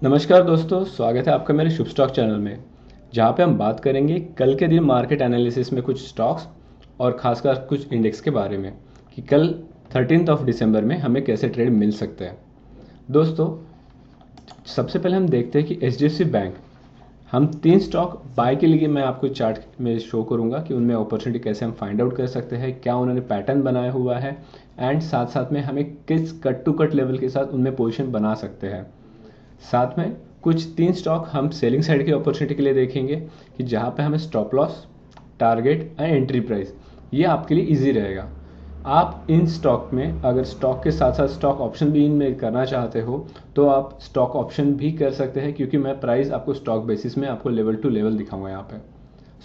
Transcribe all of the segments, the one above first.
नमस्कार दोस्तों, स्वागत है आपका मेरे शुभ स्टॉक चैनल में, जहां पे हम बात करेंगे कल के दिन मार्केट एनालिसिस में कुछ स्टॉक्स और खासकर कुछ इंडेक्स के बारे में कि कल 13 दिसंबर में हमें कैसे ट्रेड मिल सकते हैं। दोस्तों, सबसे पहले हम देखते हैं कि एचडीएफसी बैंक, हम 3 स्टॉक बाय के लिए मैं आपको चार्ट में शो करूंगा कि उनमें अपॉर्चुनिटी कैसे हम फाइंड आउट कर सकते हैं, क्या उन्होंने पैटर्न बनाया हुआ है एंड साथ साथ में हमें किस कट टू कट लेवल के साथ उनमें पोजीशन बना सकते हैं। साथ में कुछ 3 स्टॉक हम सेलिंग साइड की अपॉर्चुनिटी के लिए देखेंगे कि जहां पे हमें stop loss, target and entry price ये आपके लिए इजी रहेगा। आप इन स्टॉक में अगर स्टॉक के साथ साथ स्टॉक ऑप्शन भी इनमें करना चाहते हो तो आप स्टॉक ऑप्शन भी कर सकते हैं, क्योंकि मैं प्राइस आपको स्टॉक बेसिस में आपको लेवल टू लेवल दिखाऊंगा यहाँ पे।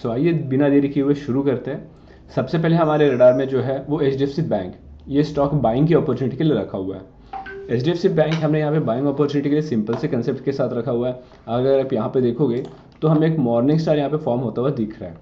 सो आइए बिना देरी किए हुए शुरू करते हैं। सबसे पहले हमारे रडार में जो है वो एचडीएफसी बैंक, ये स्टॉक बाइंग की अपॉर्चुनिटी के लिए रखा हुआ है। एचडीएफसी बैंक हमने यहाँ पे बाइंग अपॉर्चुनिटी के लिए सिंपल से कंसेप्ट के साथ रखा हुआ है। अगर आप यहाँ पे देखोगे तो हमें एक मॉर्निंग स्टार यहाँ पे फॉर्म होता हुआ दिख रहा है।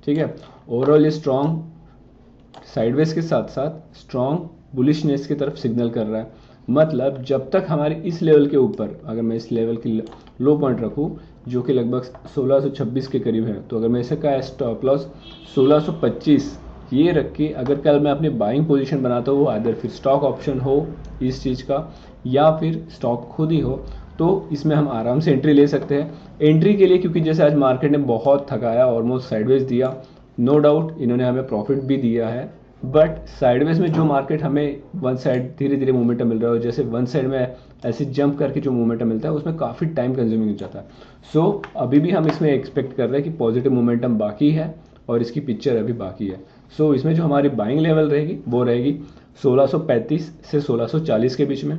ठीक है, ओवरऑल ये स्ट्रॉन्ग साइडवेज के साथ साथ स्ट्रॉन्ग बुलिशनेस की तरफ सिग्नल कर रहा है। मतलब जब तक हमारे इस लेवल के ऊपर, अगर मैं इस लेवल की लो पॉइंट रखूँ जो कि लगभग 1626 के करीब है, तो अगर मैं इसे का स्टॉप लॉस 1625 ये रख के अगर कल मैं अपनी बाइंग पोजीशन बनाता हूँ, अदर फिर स्टॉक ऑप्शन हो इस चीज़ का या फिर स्टॉक खुद ही हो, तो इसमें हम आराम से एंट्री ले सकते हैं। एंट्री के लिए क्योंकि जैसे आज मार्केट ने बहुत थकाया, ऑलमोस्ट साइडवेज दिया, नो डाउट इन्होंने हमें प्रॉफिट भी दिया है, बट साइडवेज में जो मार्केट हमें वन साइड धीरे धीरे मोमेंटम मिल रहा है, जैसे वन साइड में ऐसे जंप करके जो मोमेंटम मिलता है उसमें काफ़ी टाइम कंज्यूमिंग हो जाता है। सो अभी भी हम इसमें एक्सपेक्ट कर रहे हैं कि पॉजिटिव मोमेंटम बाकी है और इसकी पिक्चर अभी बाकी है। सो इसमें जो हमारी बाइंग लेवल रहेगी वो रहेगी 1635 से 1640 के बीच में।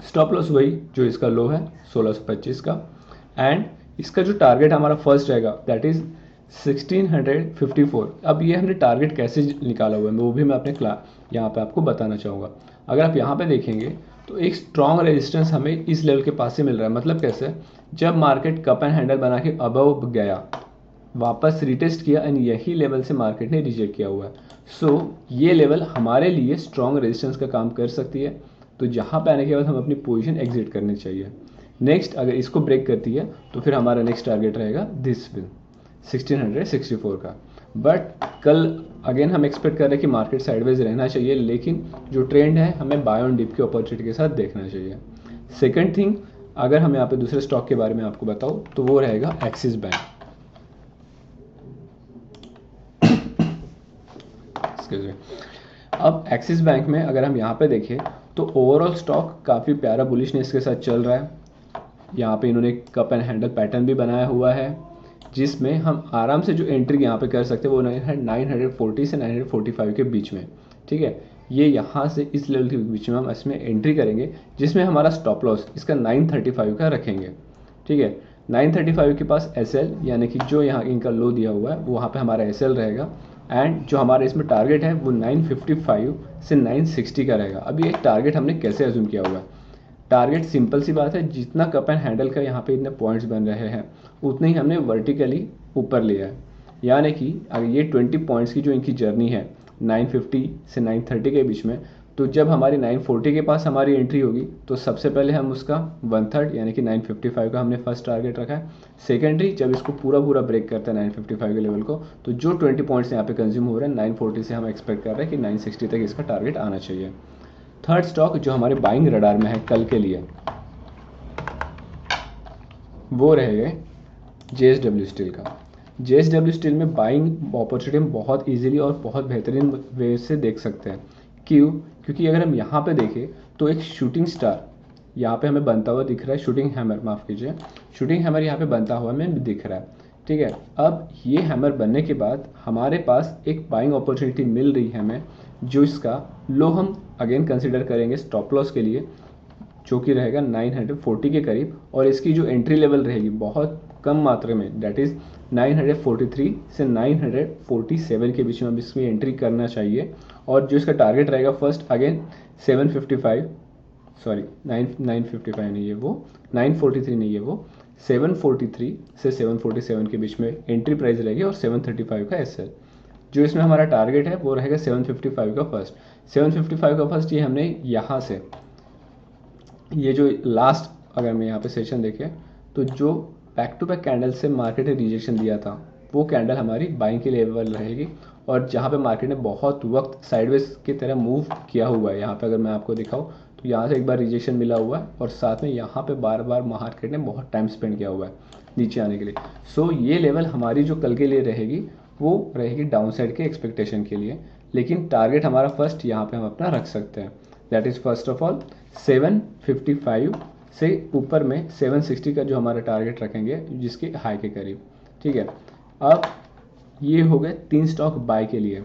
स्टॉप लॉस वही जो इसका लो है 1625 का, एंड इसका जो टारगेट हमारा फर्स्ट रहेगा दैट इज 1654। अब ये हमने टारगेट कैसे निकाला हुआ है वो भी मैं अपने यहाँ पे आपको बताना चाहूँगा। अगर आप यहाँ पे देखेंगे तो एक स्ट्रॉन्ग रेजिस्टेंस हमें इस लेवल के पास से मिल रहा है। मतलब कैसे, जब मार्केट कप एंड हैंडल बना के अबव गया, वापस रिटेस्ट किया एंड यही लेवल से मार्केट ने रिजेक्ट किया हुआ है। सो ये लेवल हमारे लिए स्ट्रॉन्ग रेजिस्टेंस का काम कर सकती है, तो जहाँ पे आने के बाद हम अपनी पोजीशन एग्जिट करनी चाहिए। नेक्स्ट अगर इसको ब्रेक करती है तो फिर हमारा नेक्स्ट टारगेट रहेगा दिस विल 1664 का। बट कल अगेन हम एक्सपेक्ट कर रहे हैं कि मार्केट साइडवेज रहना चाहिए, लेकिन जो ट्रेंड है हमें बाय ऑन डिप की अपॉर्चुनिटी के साथ देखना चाहिए। सेकेंड थिंग, अगर हम यहाँ पे दूसरे स्टॉक के बारे में आपको बताऊँ तो वो रहेगा एक्सिस बैंक। अब एक्सिस बैंक में अगर हम यहाँ पे देखें तो ओवरऑल स्टॉक काफ़ी प्यारा बुलिशनेस के साथ चल रहा है। यहाँ पे इन्होंने कप एंड हैंडल पैटर्न भी बनाया हुआ है, जिसमें हम आराम से जो एंट्री यहाँ पे कर सकते हैं वो है 940 से 945 के बीच में। ठीक है, ये यहाँ से इस लेवल के बीच में हम इसमें एंट्री करेंगे, जिसमें हमारा स्टॉप लॉस इसका 935 का रखेंगे। ठीक है, 935 के पास एस एल यानी कि जो यहाँ इनका लो दिया हुआ है वहाँ पे हमारा एस एल रहेगा, एंड जो हमारा इसमें टारगेट है वो 955 से 960 का रहेगा। अब ये टारगेट हमने कैसे अज्यूम किया हुआ है? टारगेट सिंपल सी बात है, जितना कप एंड हैंडल का यहाँ पे इतने पॉइंट्स बन रहे हैं उतने ही हमने वर्टिकली ऊपर लिया है। यानी कि अगर ये 20 पॉइंट्स की जो इनकी जर्नी है 950 से 930 के बीच में, तो जब हमारी 940 के पास हमारी एंट्री होगी तो सबसे पहले हम उसका 1/3 यानी कि 955 का हमने फर्स्ट टारगेट रखा है। सेकेंडरी जब इसको पूरा पूरा ब्रेक करता है 955 के लेवल को, तो जो 20 पॉइंट्स यहाँ पे कंज्यूम हो रहे हैं 940 से हम एक्सपेक्ट कर रहे हैं कि 960 तक इसका टारगेट आना चाहिए। थर्ड स्टॉक जो हमारे बाइंग रडार में है कल के लिए वो रहेगा जेएसडब्ल्यू स्टील का। जेएसडब्ल्यू स्टील में बाइंग अपॉर्चुनिटी हम बहुत इजीली और बहुत बेहतरीन वे से देख सकते हैं। क्यों? क्योंकि अगर हम यहाँ पे देखें तो एक शूटिंग स्टार यहाँ पे हमें बनता हुआ दिख रहा है, शूटिंग हैमर, माफ़ कीजिए, शूटिंग हैमर यहाँ पे बनता हुआ हमें दिख रहा है। ठीक है, अब ये हैमर बनने के बाद हमारे पास एक बाइंग अपॉर्चुनिटी मिल रही है हमें, जो इसका लो हम अगेन कंसिडर करेंगे स्टॉप लॉस के लिए, जो कि रहेगा 940 के करीब, और इसकी जो एंट्री लेवल रहेगी बहुत कम मात्रा में, दैट इज़ 943 से 947 के बीच में हम इसमें एंट्री करना चाहिए। और जो इसका टारगेट रहेगा फर्स्ट अगेन 755, सॉरी 955 नहीं है वो, 943 नहीं है वो, 743 से 747 के बीच में एंट्री प्राइस रहेगी और 735 का एस एल। जो इसमें हमारा टारगेट है वो रहेगा 755 का फर्स्ट। 755 का फर्स्ट ये हमने यहाँ से ये जो लास्ट अगर मैं यहाँ पे सेशन देखें तो जो बैक टू बैक कैंडल से मार्केट ने रिजेक्शन दिया था वो कैंडल हमारी बाइंग के लेवल रहेगी। और जहाँ पे मार्केट ने बहुत वक्त साइडवेज की तरह मूव किया हुआ है, यहाँ पे अगर मैं आपको दिखाऊँ तो यहाँ से एक बार रिजेक्शन मिला हुआ है और साथ में यहाँ पे बार बार मार्केट ने बहुत टाइम स्पेंड किया हुआ है नीचे आने के लिए। सो ये लेवल हमारी जो कल के लिए रहेगी वो रहेगी डाउन साइड के एक्सपेक्टेशन के लिए, लेकिन टारगेट हमारा फर्स्ट यहाँ पे हम अपना रख सकते हैं। That is first of all 755 से ऊपर में 760 का जो हमारा टारगेट रखेंगे जिसके हाई के करीब। ठीक है, अब ये हो गए 3 स्टॉक बाय के लिए।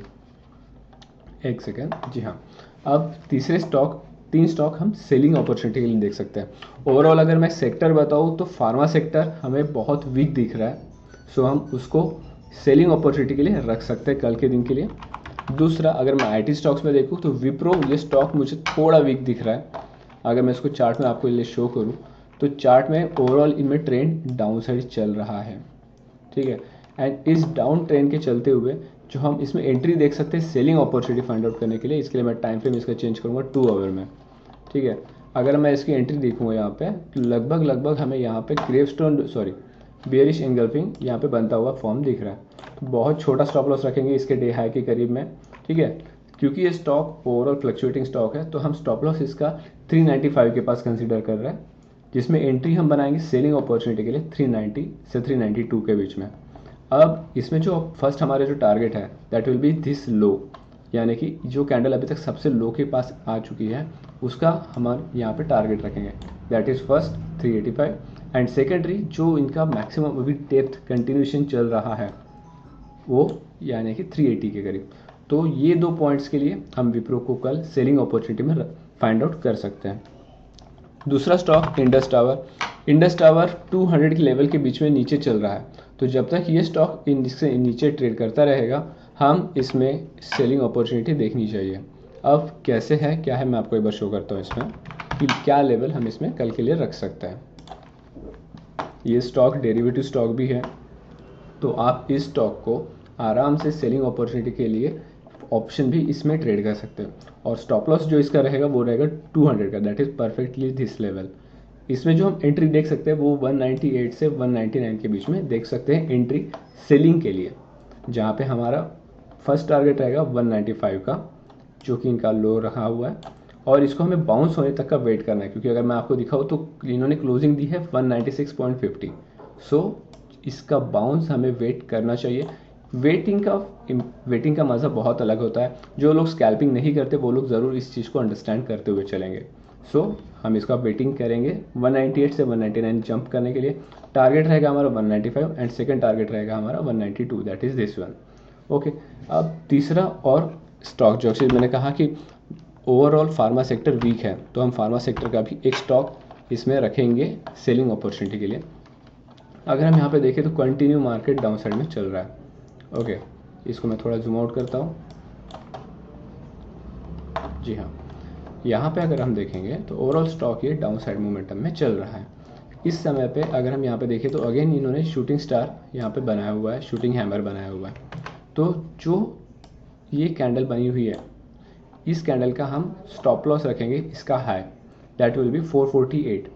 एक सेकेंड, जी हाँ, अब तीसरे स्टॉक 3 स्टॉक हम सेलिंग अपॉर्चुनिटी के लिए देख सकते हैं। ओवरऑल अगर मैं सेक्टर बताऊँ तो फार्मा सेक्टर हमें बहुत वीक दिख रहा है, सो हम उसको सेलिंग अपॉर्चुनिटी के लिए रख सकते हैं कल के दिन के लिए। दूसरा, अगर मैं आईटी स्टॉक्स में देखूँ तो विप्रो, ये स्टॉक मुझे थोड़ा वीक दिख रहा है। अगर मैं इसको चार्ट में आपको लिए शो करूँ तो चार्ट में ओवरऑल इनमें ट्रेंड डाउन साइड चल रहा है। ठीक है, एंड इस डाउन ट्रेंड के चलते हुए जो हम इसमें एंट्री देख सकते हैं सेलिंग अपॉर्चुनिटी फाइंड आउट करने के लिए, इसके लिए मैं टाइम फ्रेम इसका चेंज करूँगा 2 आवर में। ठीक है, अगर मैं इसकी एंट्री देखूँगा यहाँ पे तो लगभग हमें यहाँ पे ग्रेवस्टोन बेयरिश एंगल्फिंग यहाँ पे बनता हुआ फॉर्म दिख रहा है। तो बहुत छोटा स्टॉप लॉस रखेंगे इसके डे हाई के करीब में। ठीक है, क्योंकि ये स्टॉक ओवरऑल फ्लक्चुएटिंग स्टॉक है तो हम स्टॉप लॉस इसका 395 के पास कंसीडर कर रहे हैं, जिसमें एंट्री हम बनाएंगे सेलिंग अपॉर्चुनिटी के लिए 390 से 392 के बीच में। अब इसमें जो फर्स्ट हमारे जो टारगेट है that will B this low, यानी कि जो कैंडल अभी तक सबसे लो के पास आ चुकी है उसका हम यहाँ पे टारगेट रखेंगे। That is first 385 and secondary जो इनका मैक्सिमम अभी डेप्थ कंटिन्यूशन चल रहा है वो यानी कि 380 के करीब। तो ये 2 पॉइंट्स के लिए हम विप्रो को कल सेलिंग अपॉर्चुनिटी में फाइंड आउट कर सकते हैं। दूसरा stock Indus tower. Indus tower 200 के लेवल के बीच में नीचे चल रहा है, तो जब तक ये स्टॉक इससे नीचे ट्रेड करता रहेगा हम इसमें सेलिंग अपॉर्चुनिटी देखनी चाहिए। अब कैसे है क्या है मैं आपको एक बार शो करता हूँ इसमें कि क्या लेवल हम इसमें कल के लिए रख सकते हैं। ये स्टॉक डेरिवेटिव स्टॉक भी है, तो आप इस स्टॉक को आराम से सेलिंग अपॉर्चुनिटी के लिए ऑप्शन भी इसमें ट्रेड कर सकते हैं। और स्टॉप लॉस जो इसका रहेगा वो रहेगा 200 का, that is perfectly this level. इसमें जो हम एंट्री देख सकते हैं वो 198 से 199 के बीच में देख सकते हैं एंट्री सेलिंग के लिए, जहाँ पे हमारा फर्स्ट टारगेट रहेगा 195 का जो कि इनका लो रखा हुआ है और इसको हमें बाउंस होने तक का वेट करना है, क्योंकि अगर मैं आपको दिखाऊँ तो इन्होंने क्लोजिंग दी है 196.50। सो इसका बाउंस हमें वेट करना चाहिए। वेटिंग का मज़ा बहुत अलग होता है। जो लोग स्कैल्पिंग नहीं करते वो लोग ज़रूर इस चीज़ को अंडरस्टैंड करते हुए चलेंगे। सो हम इसका वेटिंग करेंगे 198 से 199 जंप करने के लिए। टारगेट रहेगा हमारा 195 एंड सेकंड टारगेट रहेगा हमारा 192, that is this one. Okay, अब तीसरा और स्टॉक जो मैंने कहा कि ओवरऑल फार्मा सेक्टर वीक है तो हम फार्मा सेक्टर का भी एक स्टॉक इसमें रखेंगे सेलिंग अपॉर्चुनिटी के लिए। अगर हम यहाँ पे देखें तो कंटिन्यू मार्केट डाउन साइड में चल रहा है। ओके, इसको मैं थोड़ा जूम आउट करता हूँ। जी हाँ, यहाँ पे अगर हम देखेंगे तो ओवरऑल स्टॉक ये डाउन साइड मोमेंटम में चल रहा है। इस समय पे अगर हम यहाँ पे देखें तो अगेन इन्होंने शूटिंग स्टार यहाँ पे बनाया हुआ है, शूटिंग हैमर बनाया हुआ है। तो जो ये कैंडल बनी हुई है इस कैंडल का हम स्टॉप लॉस रखेंगे इसका हाई, दैट विल बी 448।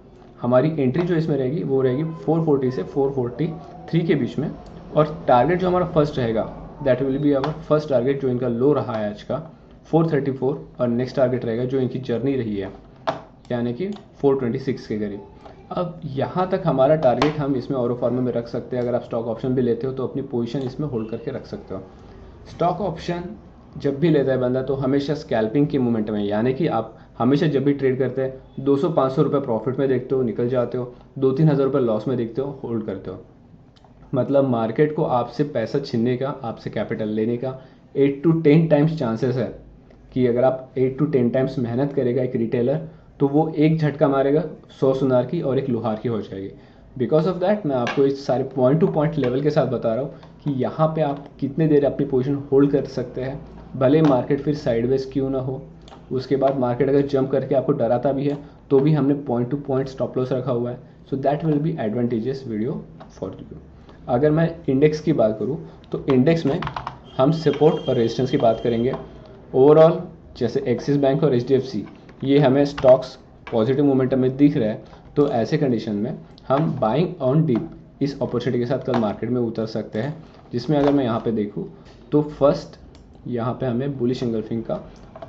हमारी एंट्री जो इसमें रहेगी वो रहेगी 440 से 443 के बीच में। और टारगेट जो हमारा फर्स्ट रहेगा that will be our first target जो इनका लो रहा है आज का 434, और नेक्स्ट टारगेट रहेगा जो इनकी जर्नी रही है यानी कि 426 के करीब। अब यहाँ तक हमारा टारगेट हम इसमें ऑरो फॉर्मे में रख सकते हैं। अगर आप स्टॉक ऑप्शन भी लेते हो तो अपनी पोजीशन इसमें होल्ड करके रख सकते हो। स्टॉक ऑप्शन जब भी लेता है बंदा तो हमेशा स्कैल्पिंग के मोमेंट में, यानी कि आप हमेशा जब भी ट्रेड करते हैं 200-500 रुपये प्रॉफिट में देखते हो निकल जाते हो, 2-3 हज़ार रुपये लॉस में देखते हो होल्ड करते हो। मतलब मार्केट को आपसे पैसा छीनने का, आपसे कैपिटल लेने का 8 to 10 टाइम्स चांसेस है कि अगर आप 8 to 10 टाइम्स मेहनत करेगा एक रिटेलर तो वो एक झटका मारेगा 100 सुनार की और एक लोहार की हो जाएगी। बिकॉज ऑफ दैट मैं आपको इस सारे पॉइंट टू पॉइंट लेवल के साथ बता रहा हूँ कि यहाँ पे आप कितने देर अपनी पोजीशन होल्ड कर सकते हैं, भले मार्केट फिर साइडवेज क्यों ना हो। उसके बाद मार्केट अगर जंप करके आपको डराता भी है तो भी हमने point two point stop loss रखा हुआ है। So that will B advantages video for you. अगर मैं इंडेक्स की बात करूँ तो इंडेक्स में हम सपोर्ट और रेजिस्टेंस की बात करेंगे। ओवरऑल जैसे एक्सिस बैंक और HDFC ये हमें स्टॉक्स पॉजिटिव मोमेंटम में दिख रहा है, तो ऐसे कंडीशन में हम बाइंग ऑन डिप इस अपॉर्चुनिटी के साथ कल मार्केट में उतर सकते हैं, जिसमें अगर मैं यहाँ पे देखूँ तो फर्स्ट यहाँ पे हमें बुलिश एंगल्फिंग का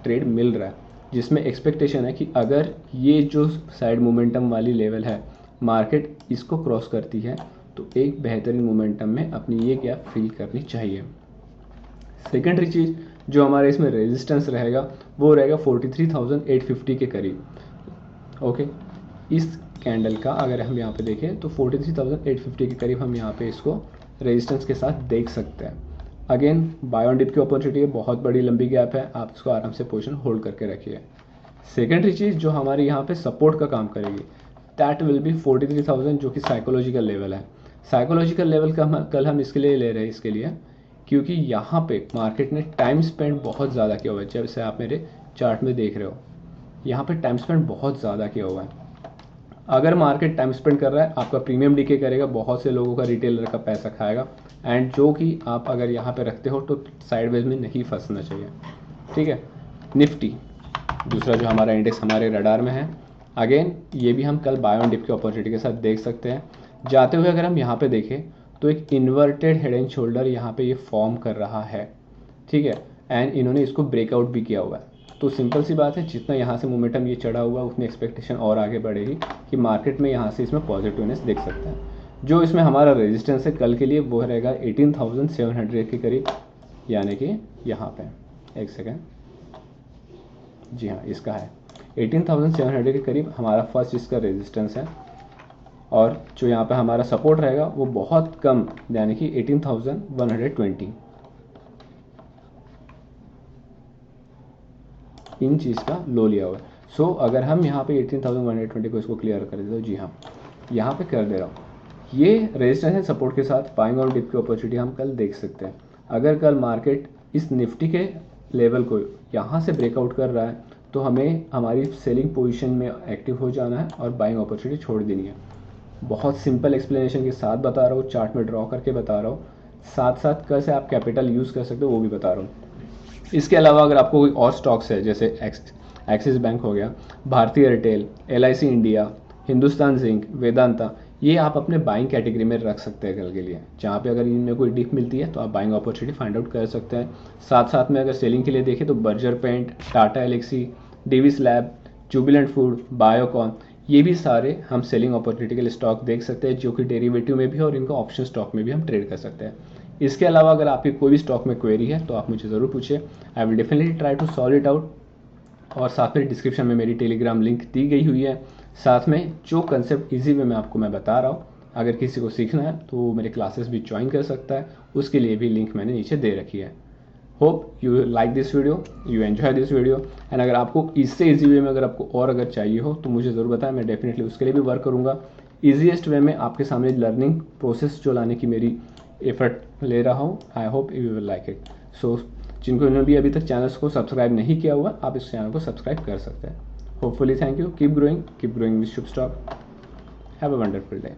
ट्रेड मिल रहा है, जिसमें एक्सपेक्टेशन है कि अगर ये जो साइड मोमेंटम वाली लेवल है मार्केट इसको क्रॉस करती है तो एक बेहतरीन मोमेंटम में अपनी ये गैप फिल करनी चाहिए। सेकेंडरी चीज़ जो हमारे इसमें रेजिस्टेंस रहेगा वो रहेगा 43,850 के करीब। ओके, इस कैंडल का अगर हम यहाँ पे देखें तो 43,850 के करीब हम यहाँ पे इसको रेजिस्टेंस के साथ देख सकते हैं। अगेन बाय ऑन डिप की अपॉर्चुनिटी है, बहुत बड़ी लंबी गैप है, आप इसको आराम से पोजीशन होल्ड करके रखिए। सेकेंडरी चीज़ जो हमारी यहाँ पे सपोर्ट का काम करेगी दैट विल बी 43,000, जो कि साइकोलॉजिकल लेवल है। साइकोलॉजिकल लेवल का कल हम इसके लिए ले रहे हैं, इसके लिए क्योंकि यहाँ पे मार्केट ने टाइम स्पेंड बहुत ज़्यादा किया हुआ है। जैसे आप मेरे चार्ट में देख रहे हो यहाँ पे टाइम स्पेंड बहुत ज़्यादा किया हुआ है। अगर मार्केट टाइम स्पेंड कर रहा है आपका प्रीमियम डीके करेगा, बहुत से लोगों का रिटेलर का पैसा खाएगा, एंड जो कि आप अगर यहाँ पे रखते हो तो साइडवेज में नहीं फंसना चाहिए। ठीक है, निफ्टी दूसरा जो हमारा इंडेक्स हमारे रडार में है, अगेन ये भी हम कल बाय ऑन डिप की अपॉर्चुनिटी के साथ देख सकते हैं। जाते हुए अगर हम यहाँ पे देखें तो एक इन्वर्टेड हेड एंड शोल्डर यहाँ पे ये फॉर्म कर रहा है। ठीक है, एंड इन्होंने इसको ब्रेकआउट भी किया हुआ है। तो सिंपल सी बात है, जितना यहाँ से मोमेंटम ये चढ़ा हुआ है उतनी एक्सपेक्टेशन और आगे बढ़ेगी कि मार्केट में यहाँ से इसमें पॉजिटिवनेस देख सकते हैं। जो इसमें हमारा रेजिस्टेंस है कल के लिए वो रहेगा 18,700 के करीब, यानी कि यहाँ पे एक सेकेंड, जी हाँ इसका है 18,700 के करीब हमारा फर्स्ट इसका रेजिस्टेंस है, और जो यहाँ पे हमारा सपोर्ट रहेगा वो बहुत कम यानी कि 18,120 इन चीज़ का लो लिया हुआ है। सो अगर हम यहाँ पे 18,120 को इसको क्लियर कर दे तो जी हाँ यहाँ पे कर दे रहा हूँ, ये रेजिस्टेंस एंड सपोर्ट के साथ बाइंग और डिप की अपॉर्चुनिटी हम कल देख सकते हैं। अगर कल मार्केट इस निफ्टी के लेवल को यहाँ से ब्रेकआउट कर रहा है तो हमें हमारी सेलिंग पोजीशन में एक्टिव हो जाना है और बाइंग अपॉर्चुनिटी छोड़ देनी है। बहुत सिंपल एक्सप्लेनेशन के साथ बता रहा हूँ, चार्ट में ड्रॉ करके बता रहा हूँ, साथ साथ कैसे आप कैपिटल यूज़ कर सकते हो वो भी बता रहा हूँ। इसके अलावा अगर आपको कोई और स्टॉक्स है जैसे एक्सिस बैंक हो गया, भारतीय Airtel, LIC India, Hindustan zinc, Vedanta, ये आप अपने बाइंग कैटेगरी में रख सकते हैं कल के लिए, जहाँ पे अगर इनमें कोई डिप मिलती है तो आप बाइंग अपॉर्चुनिटी फाइंड आउट कर सकते हैं। साथ साथ में अगर सेलिंग के लिए देखें तो Berger paint, Tata Elxsi, Divi's lab, Jubilant food, Biocon, ये भी सारे हम सेलिंग अपॉर्चुनिटी के लिए स्टॉक देख सकते हैं, जो कि डेरिवेटिव में भी और इनको ऑप्शन स्टॉक में भी हम ट्रेड कर सकते हैं। इसके अलावा अगर आपकी कोई भी स्टॉक में क्वेरी है तो आप मुझे ज़रूर पूछिए, I will definitely try to solve it out. और साथ में डिस्क्रिप्शन में मेरी टेलीग्राम लिंक दी गई हुई है। साथ में जो कंसेप्ट इजी वे में आपको मैं बता रहा हूँ, अगर किसी को सीखना है तो वो मेरे क्लासेस भी ज्वाइन कर सकता है, उसके लिए भी लिंक मैंने नीचे दे रखी है। Hope you like this video, you enjoy this video, and अगर आपको इससे ईजी वे में अगर आपको और अगर चाहिए हो तो मुझे ज़रूर बताएं, मैं डेफिनेटली उसके लिए भी वर्क करूँगा। ईजीएस्ट वे में आपके सामने लर्निंग प्रोसेस जो लाने की मेरी एफर्ट ले रहा हूँ। I hope you will like it. So जिनको भी अभी तक चैनल्स को सब्सक्राइब नहीं किया हुआ, आप इस चैनल को सब्सक्राइब कर सकते हैं। Hopefully thank you, keep growing with Shubh stock. Have a wonderful day.